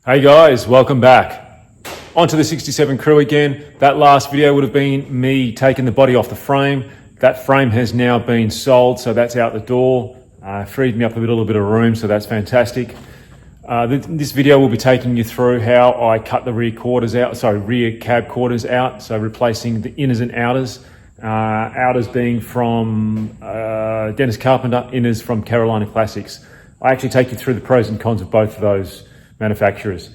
Hey guys, welcome back. Onto the 67 crew again. That last video would have been me taking the body off the frame. That frame has now been sold, so that's out the door. Freed me up a little bit of room, so that's fantastic. This video will be taking you through how I cut the rear cab quarters out, so replacing the inners and outers. Outers being from Dennis Carpenter, inners from Carolina Classics. I actually take you through the pros and cons of both of those manufacturers.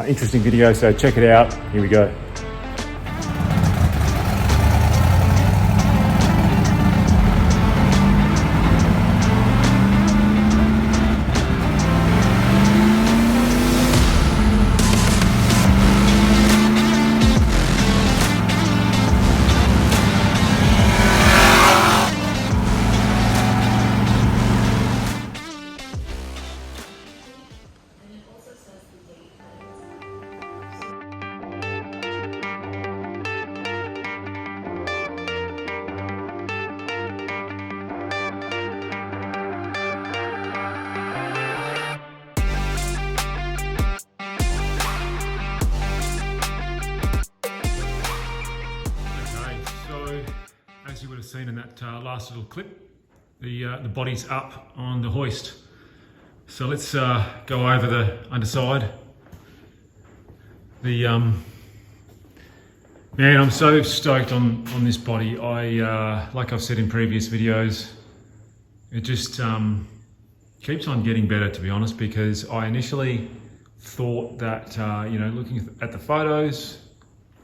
Interesting video, so check it out. Here we go. As you would have seen in that last little clip, the body's up on the hoist. So let's go over the underside. Man, I'm so stoked on this body. Like I've said in previous videos, it just keeps on getting better, to be honest, because I initially thought that, looking at the photos,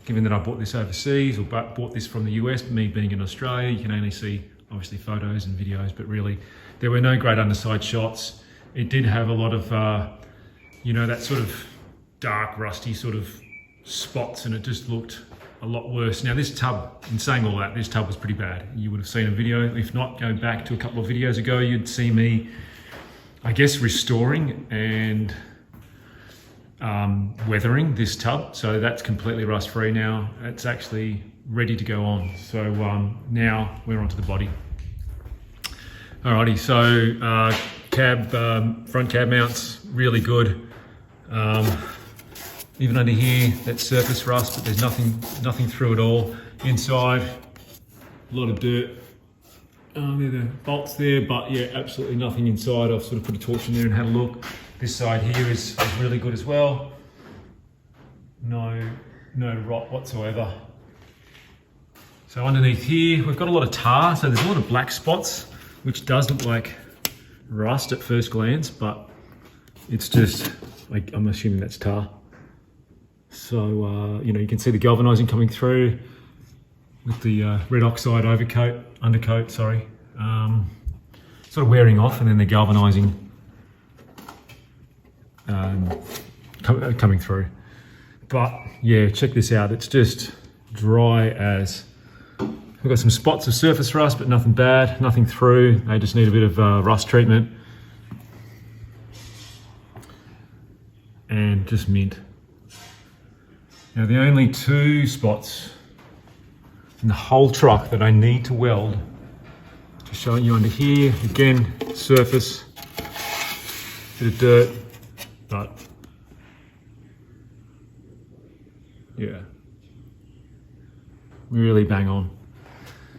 given that I bought this overseas or bought this from the US, me being in Australia, you can only see obviously photos and videos, but really there were no great underside shots. It did have a lot of, that sort of dark, rusty sort of spots, and it just looked a lot worse. Now this tub, in saying all that, this tub was pretty bad. You would have seen a video. If not, go back to a couple of videos ago, you'd see me, I guess, restoring and weathering this tub. So that's completely rust free now. It's actually ready to go on. So now we're onto the body. Alrighty, so front cab mounts, really good. Even under here, that's surface rust, but there's nothing through it all. Inside, a lot of dirt. There are the bolts there, but yeah, absolutely nothing inside. I've sort of put a torch in there and had a look. This side here is really good as well. No rot whatsoever. So underneath here, we've got a lot of tar, so there's a lot of black spots, which does look like rust at first glance, but it's just, like, I'm assuming that's tar. So, you can see the galvanizing coming through with the red oxide undercoat, sort of wearing off, and then the galvanizing coming through. But yeah, check this out. It's just dry as. We've got some spots of surface rust, but nothing bad, nothing through. They just need a bit of rust treatment. And just mint. Now the only two spots in the whole truck that I need to weld, just showing you under here, again, surface, bit of dirt, but yeah, really bang on.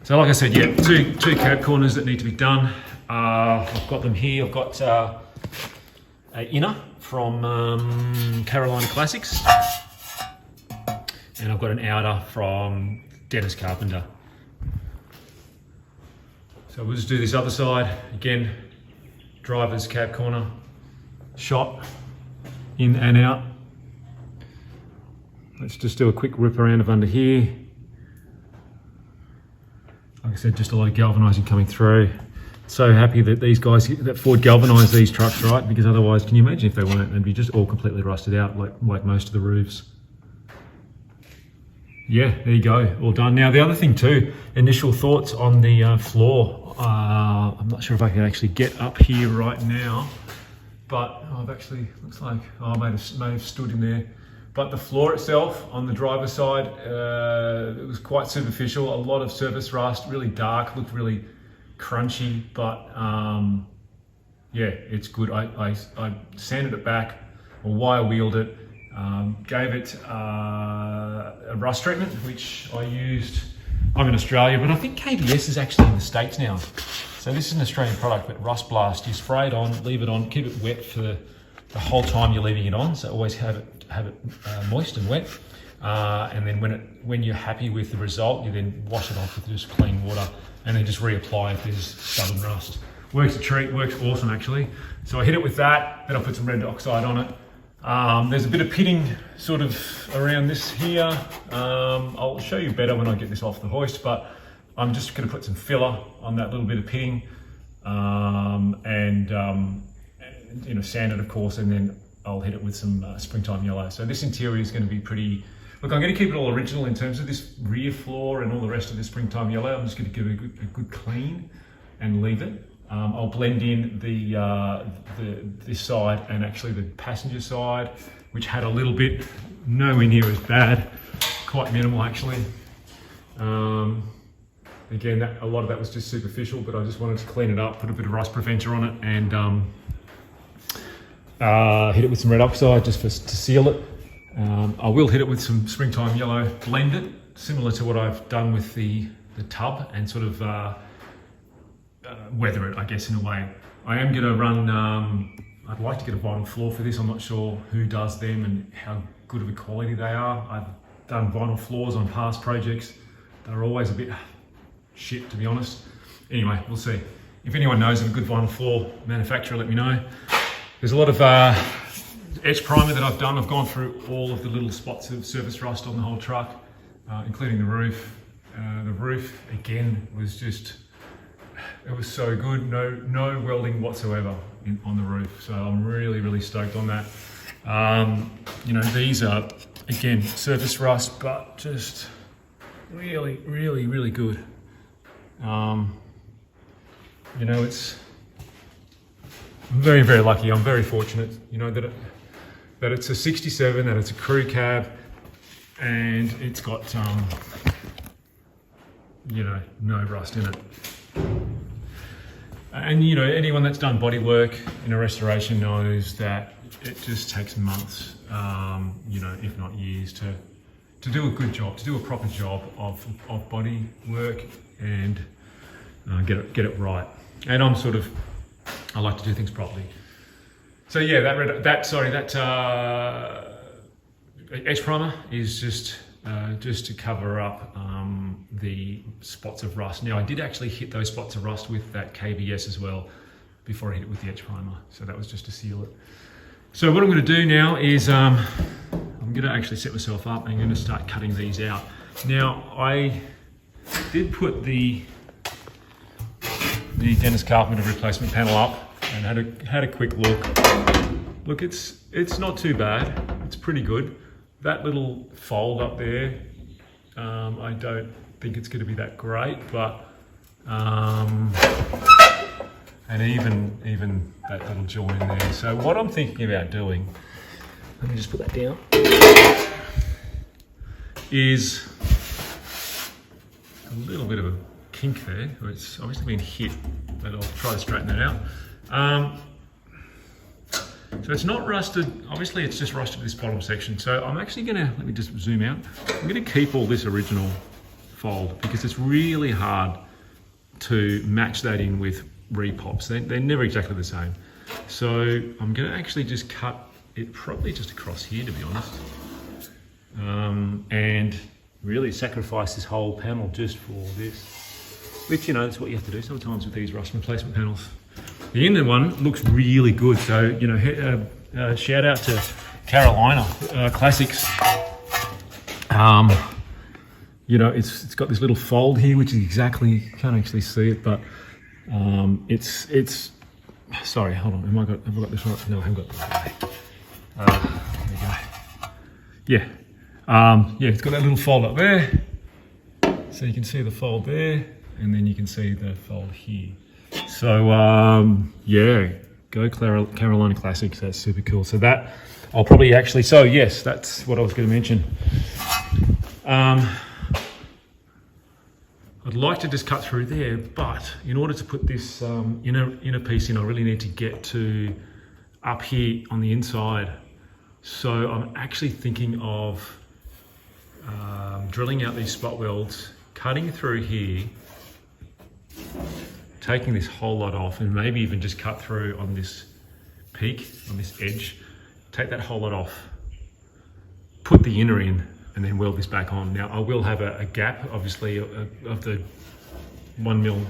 So like I said, yeah, two cab corners that need to be done. I've got them here. I've got an inner from Carolina Classics, and I've got an outer from Dennis Carpenter. So we'll just do this other side. Again, driver's cab corner, shot in and out. Let's just do a quick rip around of under here. Like I said, just a lot of galvanizing coming through. So happy that that Ford galvanized these trucks, right? Because otherwise, can you imagine if they weren't? They'd be just all completely rusted out, like most of the roofs. Yeah, there you go, all done. Now the other thing too, initial thoughts on the floor. I'm not sure if I can actually get up here right now, but I've actually, looks like I may have stood in there. But the floor itself on the driver's side, it was quite superficial. A lot of surface rust, really dark, looked really crunchy, but yeah, it's good. I sanded it back, or wire wheeled it, Gave it a rust treatment, which I used. I'm in Australia, but I think KBS is actually in the States now. So this is an Australian product, but Rust Blast. You spray it on, leave it on, keep it wet for the whole time you're leaving it on. So always have it moist and wet. And then when you're happy with the result, you then wash it off with just clean water, and then just reapply if there's stubborn rust. Works a treat, works awesome actually. So I hit it with that, then I put some red oxide on it. There's a bit of pitting sort of around this here. I'll show you better when I get this off the hoist, but I'm just going to put some filler on that little bit of pitting, and sand it of course, and then I'll hit it with some springtime yellow. So this interior is going to be pretty. Look, I'm going to keep it all original in terms of this rear floor and all the rest of the springtime yellow. I'm just going to give it a good clean and leave it. I'll blend in this side and actually the passenger side, which had a little bit, nowhere near as bad, quite minimal actually. Again, a lot of that was just superficial, but I just wanted to clean it up, put a bit of rust preventer on it, and hit it with some red oxide just to seal it. I will hit it with some springtime yellow, blend it, similar to what I've done with the tub, and sort of weather it, I guess, in a way. I am going to run, I'd like to get a vinyl floor for this. I'm not sure who does them and how good of a quality they are. I've done vinyl floors on past projects. They're always a bit shit, to be honest. Anyway, we'll see. If anyone knows of a good vinyl floor manufacturer, let me know. There's a lot of etch primer that I've done. I've gone through all of the little spots of surface rust on the whole truck, including the roof. The roof, again, was just, it was so good. No welding whatsoever on the roof. So I'm really stoked on that. These are, again, surface rust, but just really good. It's, I'm very lucky. I'm very fortunate, that it's a 67, that it's a crew cab, and it's got, no rust in it. And anyone that's done body work in a restoration knows that it just takes months, if not years, to do a good job, to do a proper job of body work and get it right. And I like to do things properly. So yeah, that etch primer is just to cover up the spots of rust. Now I did actually hit those spots of rust with that KBS as well before I hit it with the etch primer. So that was just to seal it. So what I'm going to do now is I'm going to actually set myself up and I'm going to start cutting these out. Now I did put the Dennis Carpenter replacement panel up and had a quick look. Look, it's not too bad. It's pretty good. That little fold up there, I don't think it's going to be that great, but and even that little join there. So what I'm thinking about doing, let me just put that down, is a little bit of a kink there. It's obviously been hit, but I'll try to straighten that out. So it's not rusted, obviously it's just rusted this bottom section. So I'm actually gonna, let me just zoom out. I'm gonna keep all this original fold because it's really hard to match that in with repops. They're never exactly the same. So I'm gonna actually just cut it probably just across here, to be honest. And really sacrifice this whole panel just for this. Which, that's what you have to do sometimes with these rust replacement panels. The inner one looks really good, so shout out to Carolina Classics. It's got this little fold here, which is exactly, can't actually see it, but it's. Sorry, hold on. Have I got this right? No, I haven't got this right. There we go. Yeah, it's got that little fold up there, so you can see the fold there, and then you can see the fold here. So yeah, go Carolina Classics. That's super cool. So that I'll probably actually. So yes, that's what I was going to mention. I'd like to just cut through there, but in order to put this inner piece in, I really need to get to up here on the inside So I'm actually thinking of drilling out these spot welds, cutting through here, taking this whole lot off, and maybe even just cut through on this peak, on this edge, take that whole lot off, put the inner in, and then weld this back on. Now I will have a gap, obviously, of the 1mm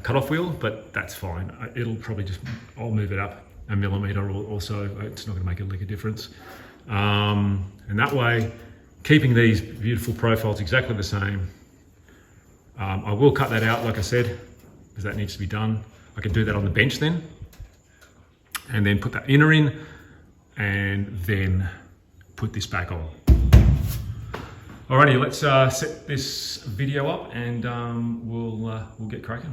cutoff wheel, but that's fine. It'll probably just, I'll move it up a millimetre or so. It's not going to make a lick of difference. And that way, keeping these beautiful profiles exactly the same. I will cut that out, like I said, because that needs to be done. I can do that on the bench then, and then put that inner in, and then put this back on. Alrighty, let's set this video up, and we'll get cracking.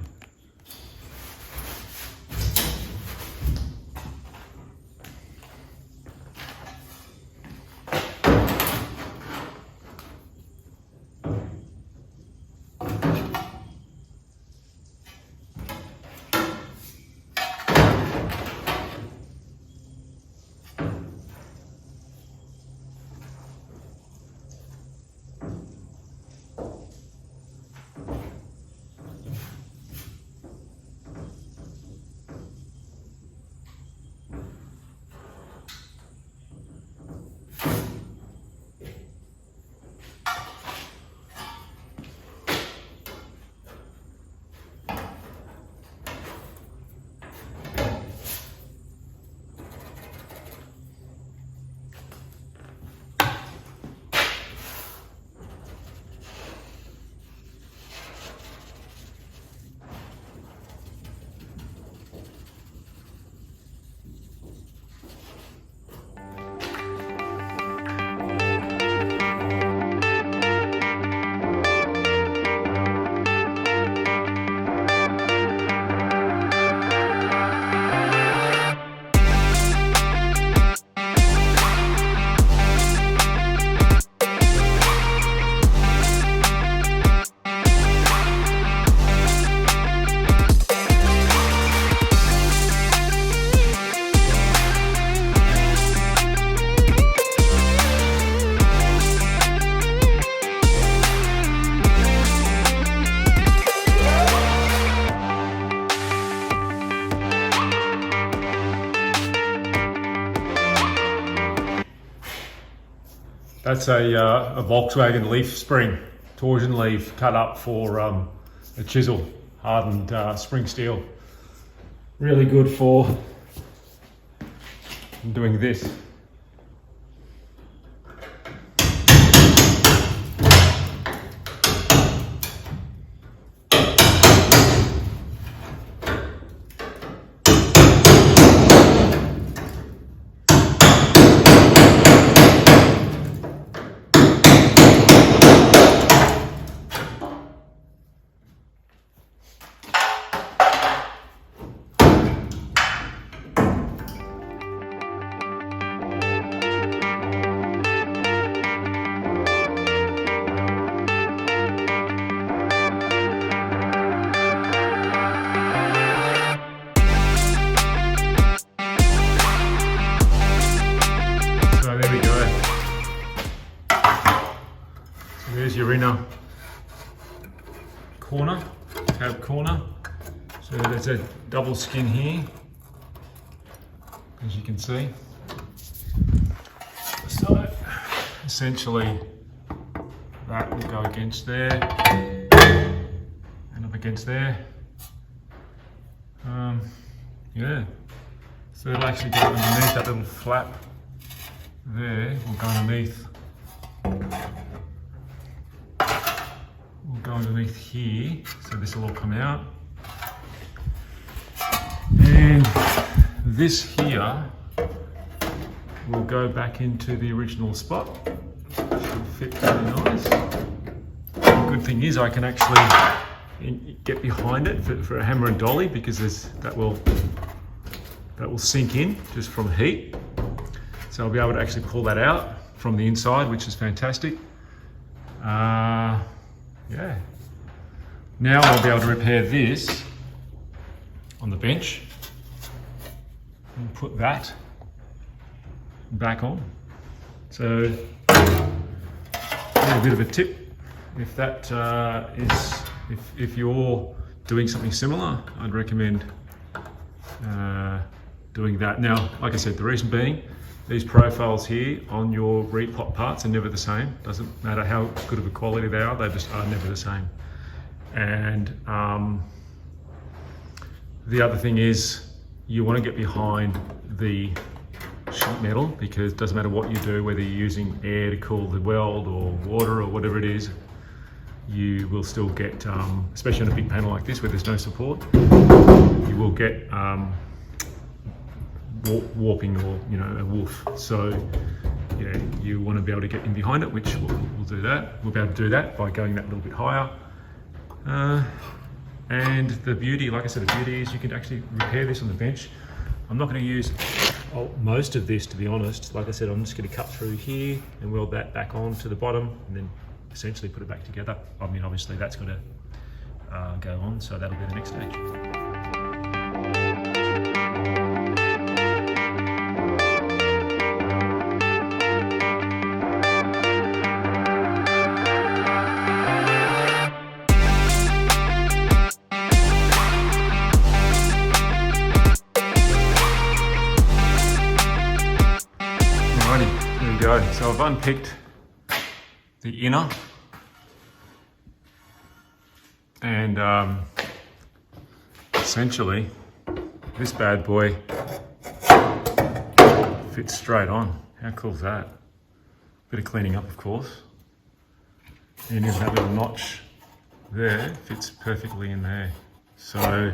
That's a Volkswagen leaf spring, torsion leaf cut up for a chisel, hardened spring steel. Really good for doing this. There's your inner corner, tab corner. So there's a double skin here, as you can see. So essentially that will go against there and up against there. Yeah, so it'll actually go underneath that little flap there, will go underneath. Will go underneath here, so this will all come out. And this here will go back into the original spot. Should fit really nice. The good thing is I can actually get behind it for a hammer and dolly, because that will sink in just from heat. So I'll be able to actually pull that out from the inside, which is fantastic. Yeah. Now I'll be able to repair this on the bench and put that back on. So a bit of a tip, if that if you're doing something similar, I'd recommend doing that. Now, like I said, the reason being, these profiles here on your repot parts are never the same. Doesn't matter how good of a quality they are just are never the same. And the other thing is, you want to get behind the sheet metal, because it doesn't matter what you do, whether you're using air to cool the weld or water or whatever it is, you will still get, especially on a big panel like this where there's no support, you will get warping, or a woof. So yeah, you want to be able to get in behind it, which we'll do that. We'll be able to do that by going that little bit higher. And the beauty, like I said, the beauty is you can actually repair this on the bench. I'm not going to use most of this, to be honest. Like I said, I'm just going to cut through here and weld that back on to the bottom, and then essentially put it back together. I mean, obviously that's got to go on, so that'll be the next stage. So I've unpicked the inner, and essentially this bad boy fits straight on. How cool is that? Bit of cleaning up, of course. And even that little notch there fits perfectly in there. So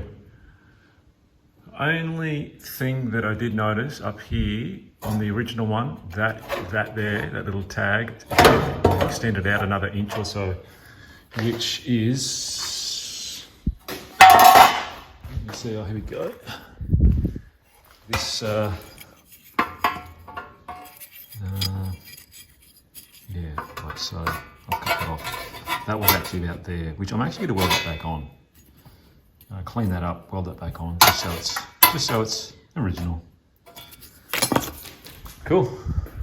only thing that I did notice up here on the original one, that little tag extended out another inch or so, which is, let's see, oh, here we go. This, yeah, like so. I'll cut that off. That was actually about there, which I'm actually going to weld it back on. Clean that up, weld that back on, just so it's original. Cool.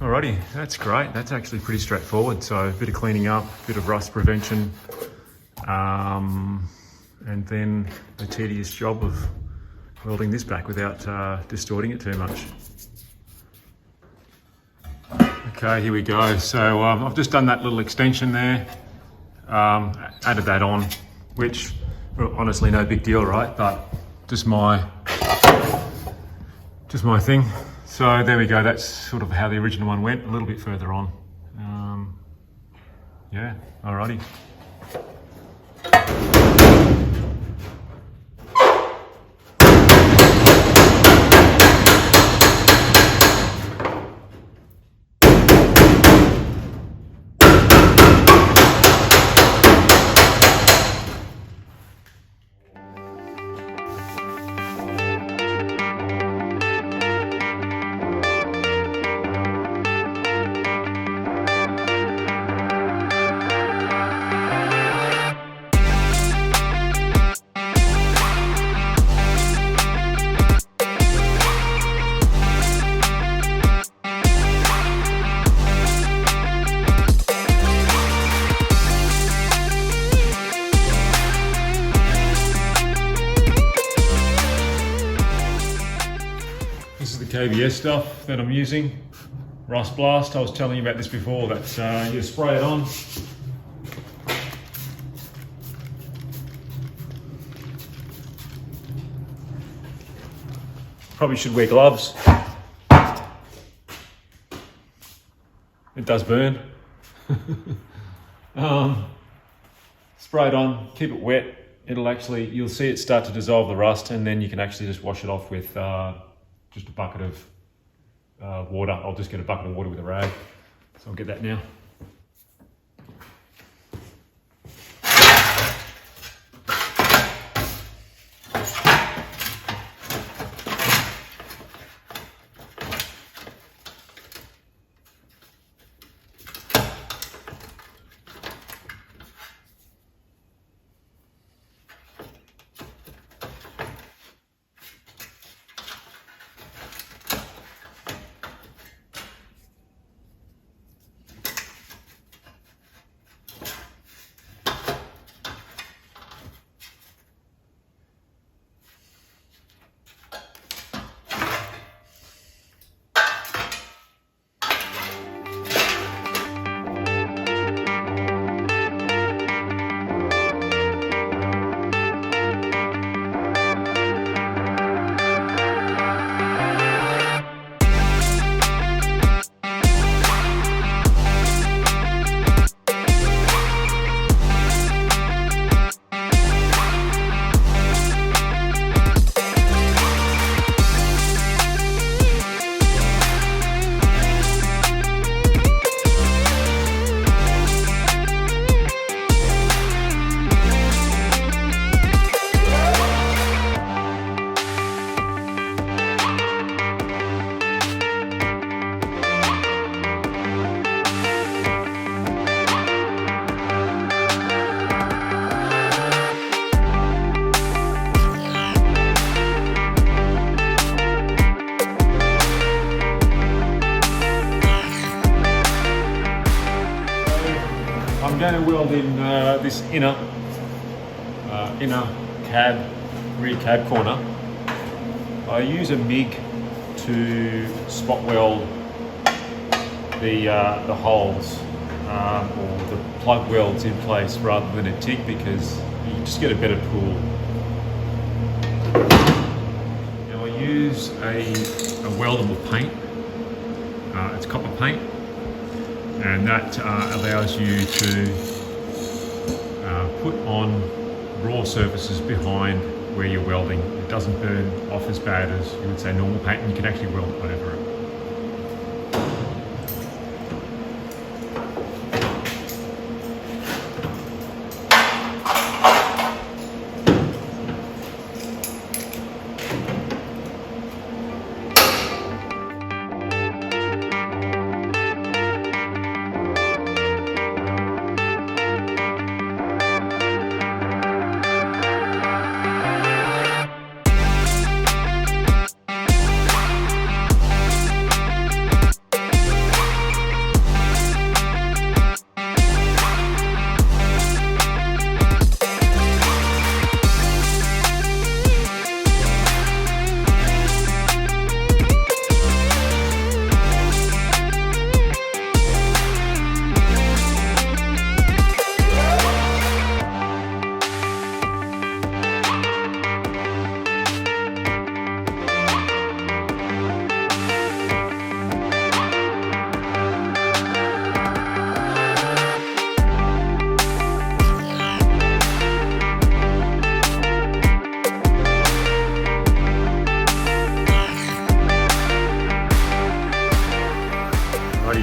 Alrighty, that's great. That's actually pretty straightforward. So a bit of cleaning up, a bit of rust prevention, and then the tedious job of welding this back without distorting it too much. Okay, here we go. So I've just done that little extension there, added that on, which honestly no big deal, right? But just my thing. So there we go, that's sort of how the original one went, a little bit further on. Yeah, alrighty. KBS stuff that I'm using, Rust Blast. I was telling you about this before. That's you spray it on. Probably should wear gloves. It does burn. Spray it on, keep it wet. It'll actually, you'll see it start to dissolve the rust, and then you can actually just wash it off with just a bucket of water. I'll just get a bucket of water with a rag. So I'll get that now. I'm going to weld in this inner rear cab corner. I use a MIG to spot weld the holes or the plug welds in place rather than a TIG, because you just get a better pull. Now I use a weldable paint. It's copper paint, and that allows you to put on raw surfaces behind where you're welding. It doesn't burn off as bad as you would say normal paint, and you can actually weld it over it.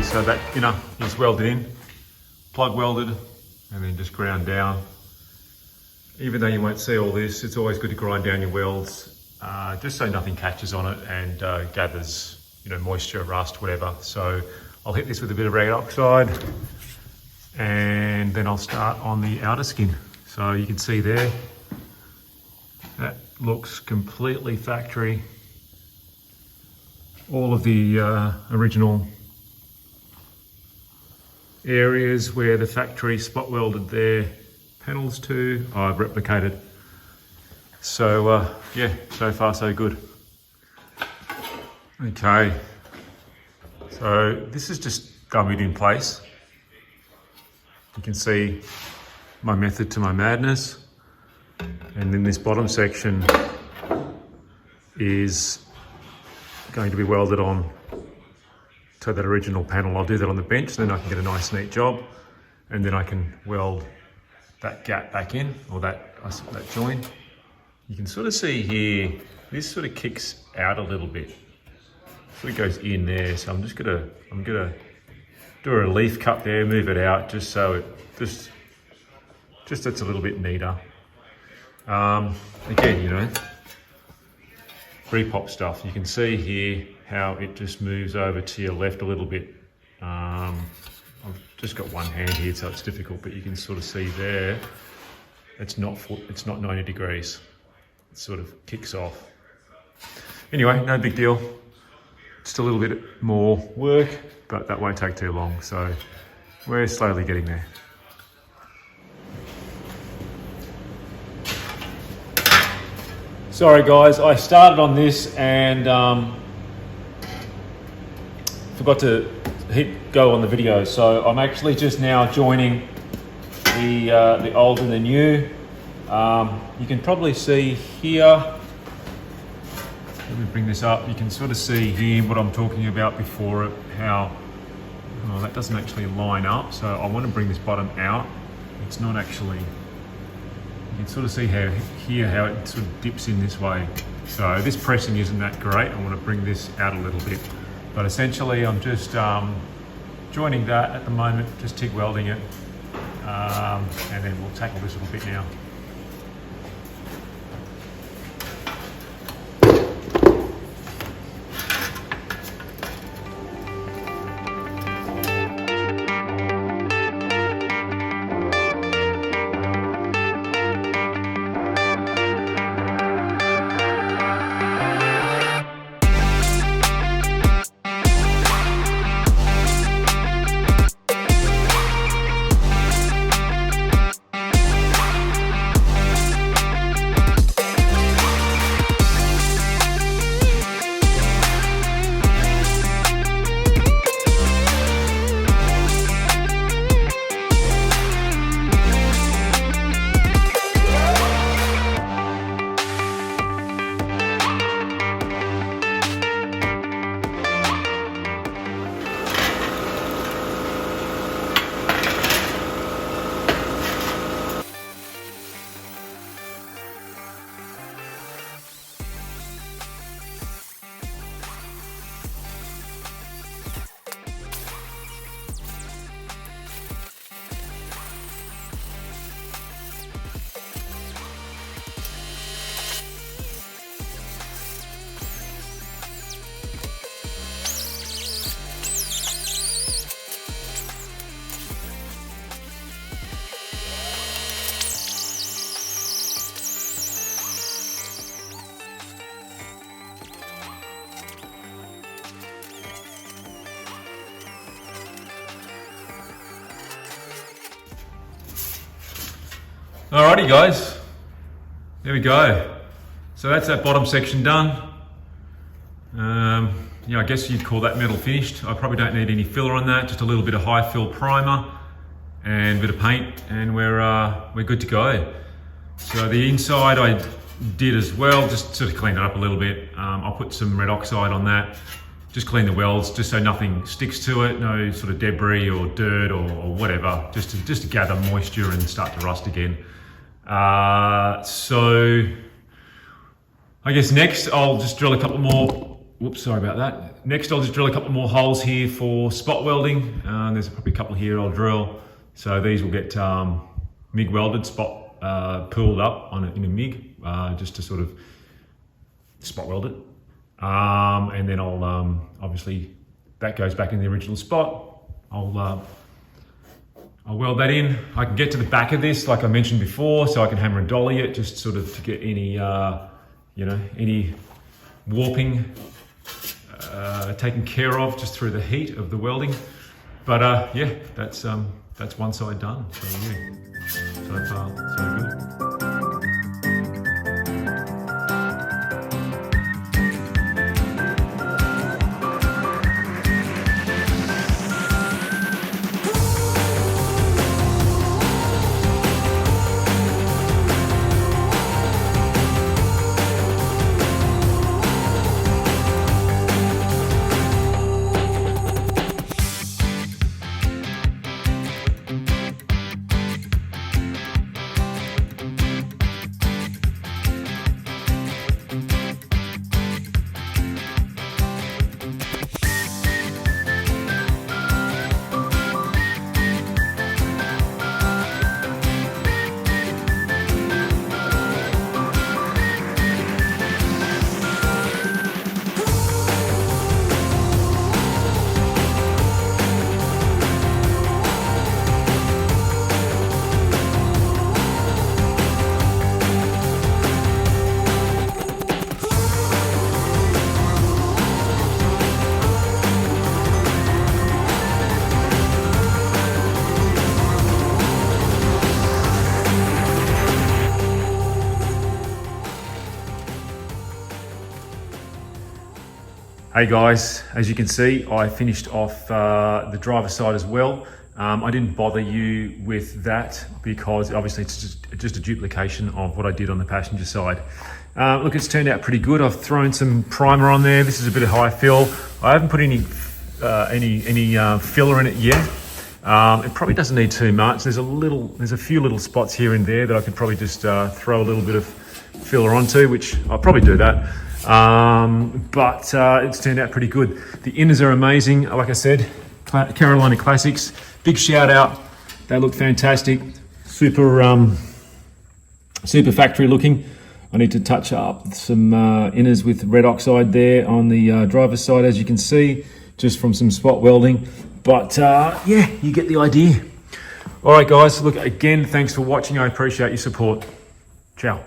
So that inner is welded in, plug welded, and then just ground down. Even though you won't see all this, it's always good to grind down your welds, just so nothing catches on it and gathers, moisture, rust, whatever. So I'll hit this with a bit of red oxide, and then I'll start on the outer skin. So you can see there, that looks completely factory. All of the original areas where the factory spot welded their panels to, I've replicated. So yeah, so far so good. Okay, so this is just gummied in place. You can see my method to my madness. And then this bottom section is going to be welded on to that original panel. I'll do that on the bench, then I can get a nice neat job, and then I can weld that gap back in, or that joint. You can sort of see here, this sort of kicks out a little bit. Sort of goes in there, so I'm gonna do a relief cut there, move it out, just so it just it's a little bit neater. Again, pre-pop stuff. You can see here how it just moves over to your left a little bit. I've just got one hand here, so it's difficult, but you can sort of see there, it's not 90 degrees. It sort of kicks off. Anyway, no big deal. Just a little bit more work, but that won't take too long. So we're slowly getting there. Sorry guys, I started on this and forgot to hit go on the video. So I'm actually just now joining the old and the new. You can probably see here, let me bring this up, you can sort of see here what I'm talking about before, how, oh, that doesn't actually line up. So I want to bring this bottom out. It's not actually, you can sort of see how it sort of dips in this way. So this pressing isn't that great. I want to bring this out a little bit. But essentially I'm just joining that at the moment, just TIG welding it. And then we'll tackle this a little bit now. Alrighty guys, there we go. So that's that bottom section done. Yeah, I guess you'd call that metal finished. I probably don't need any filler on that, just a little bit of high fill primer and a bit of paint, and we're good to go. So the inside I did as well, just sort of cleaned it up a little bit. I'll put some red oxide on that, just clean the welds, just so nothing sticks to it, no sort of debris or dirt or whatever, just to gather moisture and start to rust again. So I guess next I'll just drill a couple more. Whoops, sorry about that. Next I'll just drill a couple more holes here for spot welding. There's probably a couple here I'll drill. So these will get MIG welded, spot pulled up in a MIG, just to sort of spot weld it. And then I'll, obviously that goes back in the original spot. I'll weld that in. I can get to the back of this, like I mentioned before, so I can hammer and dolly it, just sort of to get any, any warping taken care of just through the heat of the welding. But yeah, that's one side done. So yeah, so far so good. Hey guys, as you can see, I finished off the driver's side as well. I didn't bother you with that because obviously it's just a duplication of what I did on the passenger side. Look, it's turned out pretty good. I've thrown some primer on there. This is a bit of high fill. I haven't put any filler in it yet. It probably doesn't need too much. There's a few little spots here and there that I could probably just throw a little bit of filler onto, which I'll probably do that. But it's turned out pretty good. The inners are amazing. Like I said, Carolina Classics, big shout out. They look fantastic. Super factory looking. I need to touch up some inners with red oxide there on the driver's side, as you can see, just from some spot welding. But yeah, you get the idea. All right, guys, look, again, thanks for watching. I appreciate your support. Ciao.